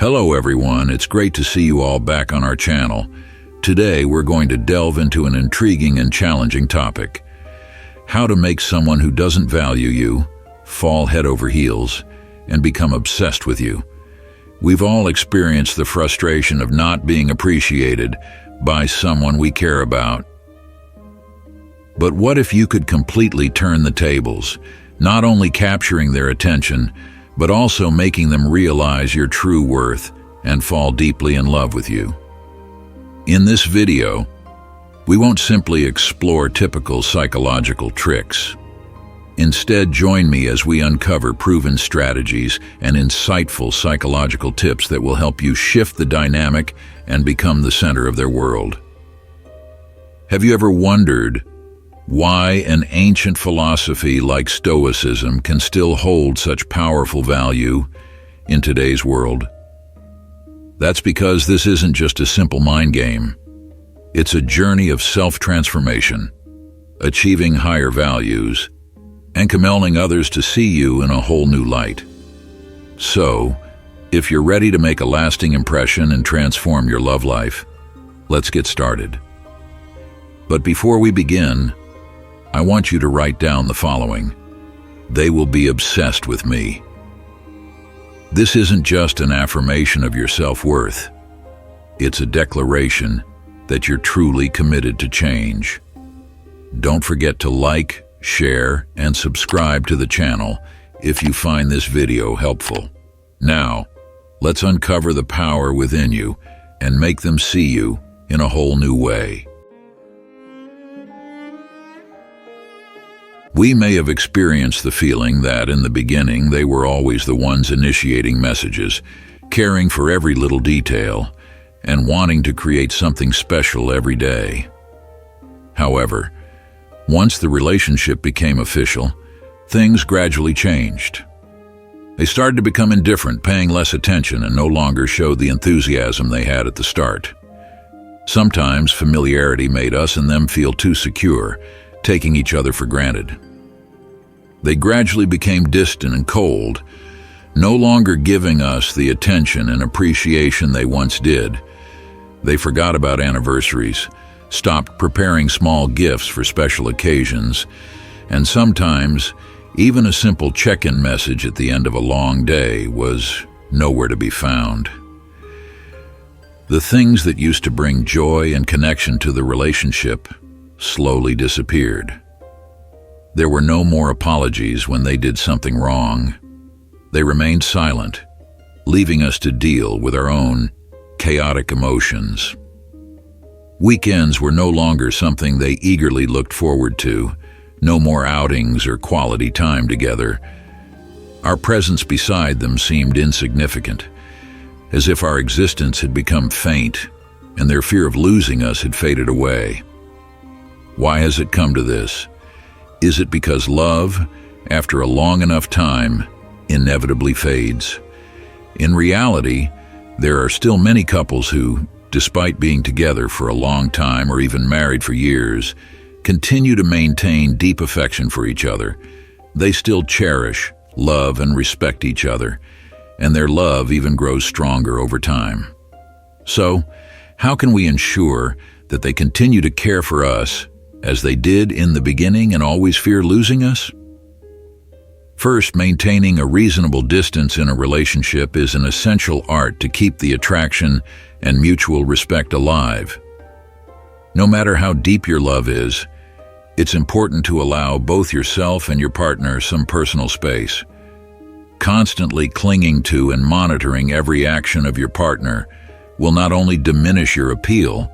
Hello everyone, it's great to see you all back on our channel. Today we're going to delve into an intriguing and challenging topic. How to make someone who doesn't value you fall head over heels and become obsessed with you. We've all experienced the frustration of not being appreciated by someone we care about. But what if you could completely turn the tables, not only capturing their attention, but also making them realize your true worth and fall deeply in love with you? In this video, we won't simply explore typical psychological tricks. Instead, join me as we uncover proven strategies and insightful psychological tips that will help you shift the dynamic and become the center of their world. Have you ever wondered why an ancient philosophy like Stoicism can still hold such powerful value in today's world? That's because this isn't just a simple mind game. It's a journey of self-transformation, achieving higher values, and compelling others to see you in a whole new light. So, if you're ready to make a lasting impression and transform your love life, let's get started. But before we begin, I want you to write down the following. They will be obsessed with me. This isn't just an affirmation of your self-worth. It's a declaration that you're truly committed to change. Don't forget to like, share, and subscribe to the channel if you find this video helpful. Now, let's uncover the power within you and make them see you in a whole new way. We may have experienced the feeling that in the beginning they were always the ones initiating messages, caring for every little detail, and wanting to create something special every day. However, once the relationship became official, things gradually changed. They started to become indifferent, paying less attention, and no longer showed the enthusiasm they had at the start. Sometimes familiarity made us and them feel too secure, taking each other for granted. They gradually became distant and cold, no longer giving us the attention and appreciation they once did. They forgot about anniversaries, stopped preparing small gifts for special occasions, and sometimes even a simple check-in message at the end of a long day was nowhere to be found. The things that used to bring joy and connection to the relationship slowly disappeared. There were no more apologies when they did something wrong. They remained silent, leaving us to deal with our own chaotic emotions. Weekends were no longer something they eagerly looked forward to, no more outings or quality time together. Our presence beside them seemed insignificant, as if our existence had become faint and their fear of losing us had faded away. Why has it come to this? Is it because love, after a long enough time, inevitably fades? In reality, there are still many couples who, despite being together for a long time or even married for years, continue to maintain deep affection for each other. They still cherish, love, and respect each other, and their love even grows stronger over time. So, how can we ensure that they continue to care for us as they did in the beginning and always fear losing us? First, maintaining a reasonable distance in a relationship is an essential art to keep the attraction and mutual respect alive. No matter how deep your love is, it's important to allow both yourself and your partner some personal space. Constantly clinging to and monitoring every action of your partner will not only diminish your appeal,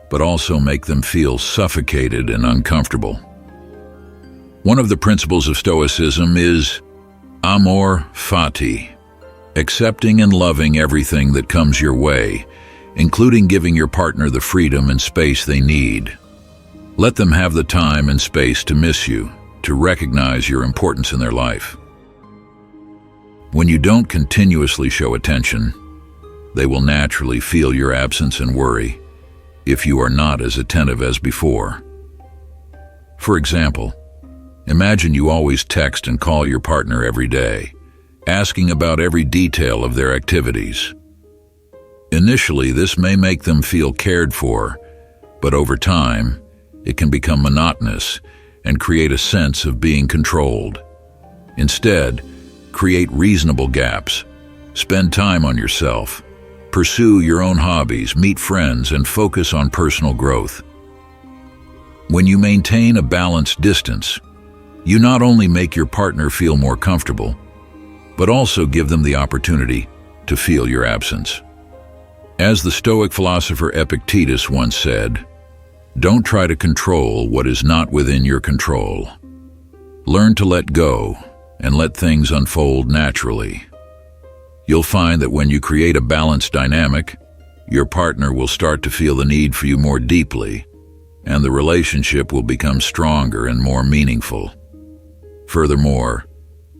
but also make them feel suffocated and uncomfortable. One of the principles of Stoicism is amor fati, accepting and loving everything that comes your way, including giving your partner the freedom and space they need. Let them have the time and space to miss you, to recognize your importance in their life. When you don't continuously show attention, they will naturally feel your absence and worry if you are not as attentive as before. For example, imagine you always text and call your partner every day, asking about every detail of their activities. Initially, this may make them feel cared for, but over time, it can become monotonous and create a sense of being controlled. Instead, create reasonable gaps. Spend time on yourself. Pursue your own hobbies, meet friends, and focus on personal growth. When you maintain a balanced distance, you not only make your partner feel more comfortable, but also give them the opportunity to feel your absence. As the Stoic philosopher Epictetus once said, "Don't try to control what is not within your control. Learn to let go and let things unfold naturally." You'll find that when you create a balanced dynamic, your partner will start to feel the need for you more deeply, and the relationship will become stronger and more meaningful. Furthermore,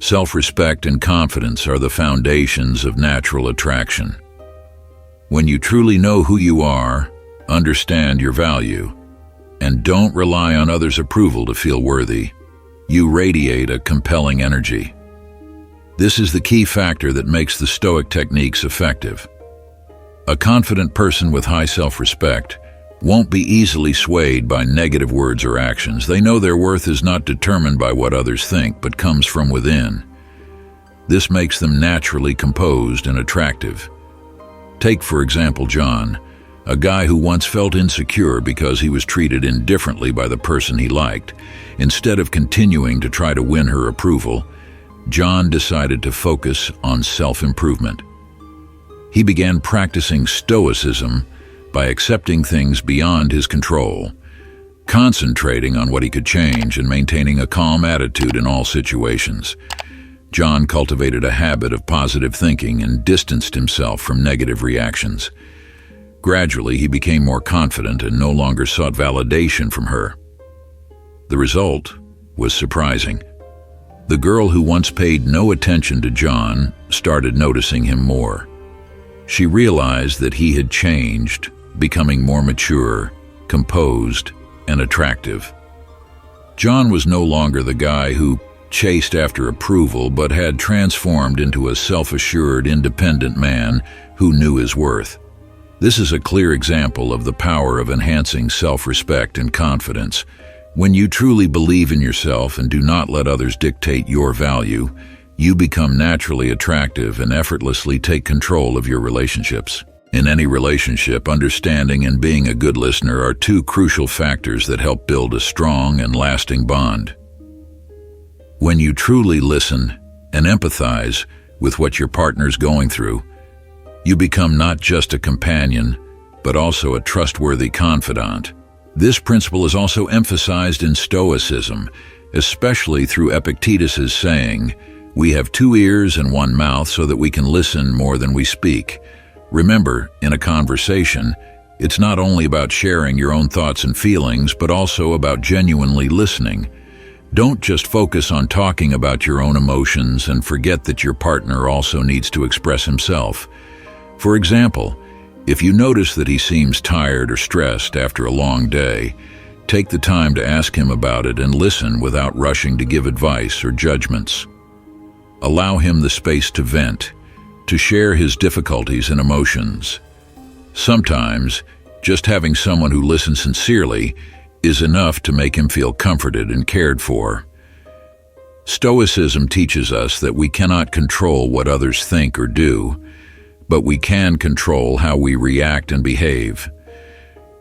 self-respect and confidence are the foundations of natural attraction. When you truly know who you are, understand your value, and don't rely on others' approval to feel worthy, you radiate a compelling energy. This is the key factor that makes the Stoic techniques effective. A confident person with high self-respect won't be easily swayed by negative words or actions. They know their worth is not determined by what others think, but comes from within. This makes them naturally composed and attractive. Take, for example, John, a guy who once felt insecure because he was treated indifferently by the person he liked. Instead of continuing to try to win her approval, John decided to focus on self-improvement. He began practicing Stoicism by accepting things beyond his control, concentrating on what he could change and maintaining a calm attitude in all situations. John cultivated a habit of positive thinking and distanced himself from negative reactions. Gradually, he became more confident and no longer sought validation from her. The result was surprising. The girl who once paid no attention to John started noticing him more. She realized that he had changed, becoming more mature, composed, and attractive. John was no longer the guy who chased after approval, but had transformed into a self-assured, independent man who knew his worth. This is a clear example of the power of enhancing self-respect and confidence. When you truly believe in yourself and do not let others dictate your value, you become naturally attractive and effortlessly take control of your relationships. In any relationship, understanding and being a good listener are two crucial factors that help build a strong and lasting bond. When you truly listen and empathize with what your partner's going through, you become not just a companion, but also a trustworthy confidant. This principle is also emphasized in Stoicism, especially through Epictetus's saying, "We have two ears and one mouth so that we can listen more than we speak." Remember, in a conversation, it's not only about sharing your own thoughts and feelings, but also about genuinely listening. Don't just focus on talking about your own emotions and forget that your partner also needs to express himself. For example, if you notice that he seems tired or stressed after a long day, take the time to ask him about it and listen without rushing to give advice or judgments. Allow him the space to vent, to share his difficulties and emotions. Sometimes, just having someone who listens sincerely is enough to make him feel comforted and cared for. Stoicism teaches us that we cannot control what others think or do, but we can control how we react and behave.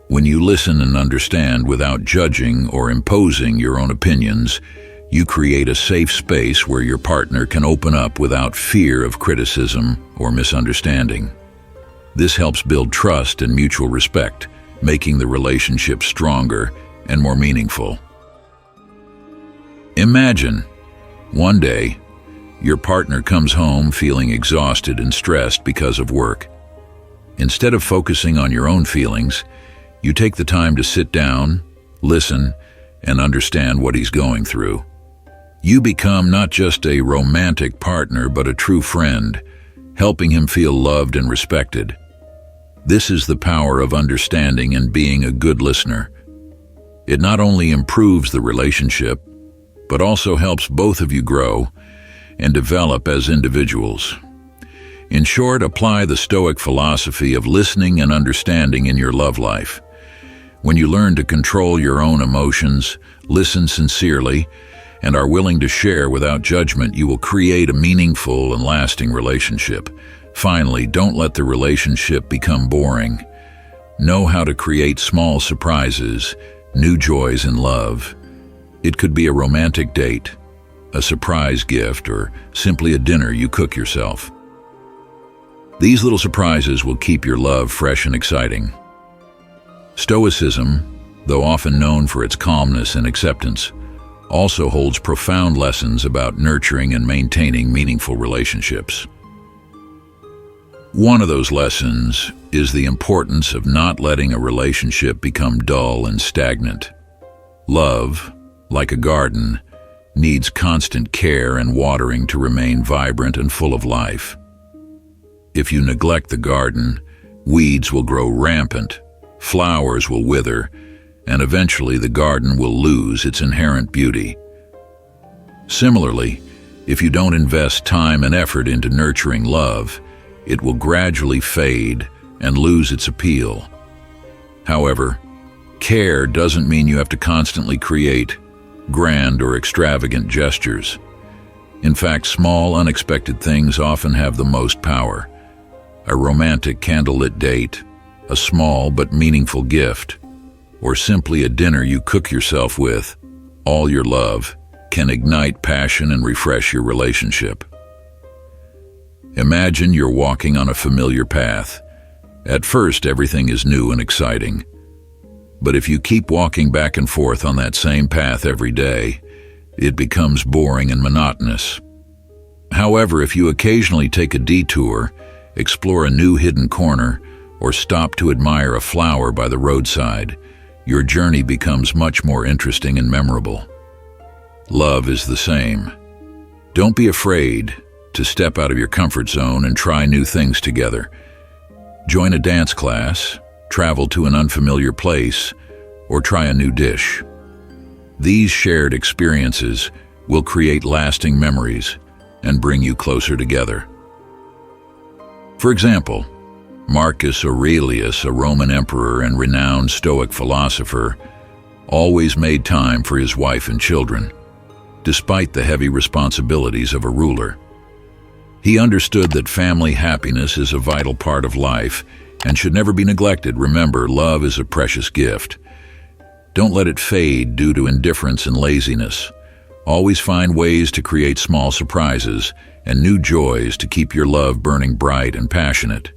When you listen and understand without judging or imposing your own opinions, you create a safe space where your partner can open up without fear of criticism or misunderstanding. This helps build trust and mutual respect, making the relationship stronger and more meaningful. Imagine, one day, your partner comes home feeling exhausted and stressed because of work. Instead of focusing on your own feelings, you take the time to sit down, listen, and understand what he's going through. You become not just a romantic partner, but a true friend, helping him feel loved and respected. This is the power of understanding and being a good listener. It not only improves the relationship, but also helps both of you grow and develop as individuals. In short, apply the Stoic philosophy of listening and understanding in your love life. When you learn to control your own emotions, listen sincerely, and are willing to share without judgment, you will create a meaningful and lasting relationship. Finally, don't let the relationship become boring. Know how to create small surprises, new joys in love. It could be a romantic date, a surprise gift, or simply a dinner you cook yourself. These little surprises will keep your love fresh and exciting. Stoicism, though often known for its calmness and acceptance, also holds profound lessons about nurturing and maintaining meaningful relationships. One of those lessons is the importance of not letting a relationship become dull and stagnant. Love, like a garden, needs constant care and watering to remain vibrant and full of life. If you neglect the garden, weeds will grow rampant, flowers will wither, and eventually the garden will lose its inherent beauty. Similarly, if you don't invest time and effort into nurturing love, it will gradually fade and lose its appeal. However, care doesn't mean you have to constantly create grand or extravagant gestures. In fact, small, unexpected things often have the most power. A romantic candlelit date, a small but meaningful gift, or simply a dinner you cook yourself with all your love can ignite passion and refresh your relationship. Imagine you're walking on a familiar path. At first, everything is new and exciting. But if you keep walking back and forth on that same path every day, it becomes boring and monotonous. However, if you occasionally take a detour, explore a new hidden corner, or stop to admire a flower by the roadside, your journey becomes much more interesting and memorable. Love is the same. Don't be afraid to step out of your comfort zone and try new things together. Join a dance class, travel to an unfamiliar place, or try a new dish. These shared experiences will create lasting memories and bring you closer together. For example, Marcus Aurelius, a Roman emperor and renowned Stoic philosopher, always made time for his wife and children, despite the heavy responsibilities of a ruler. He understood that family happiness is a vital part of life and should never be neglected. Remember, love is a precious gift. Don't let it fade due to indifference and laziness. Always find ways to create small surprises and new joys to keep your love burning bright and passionate.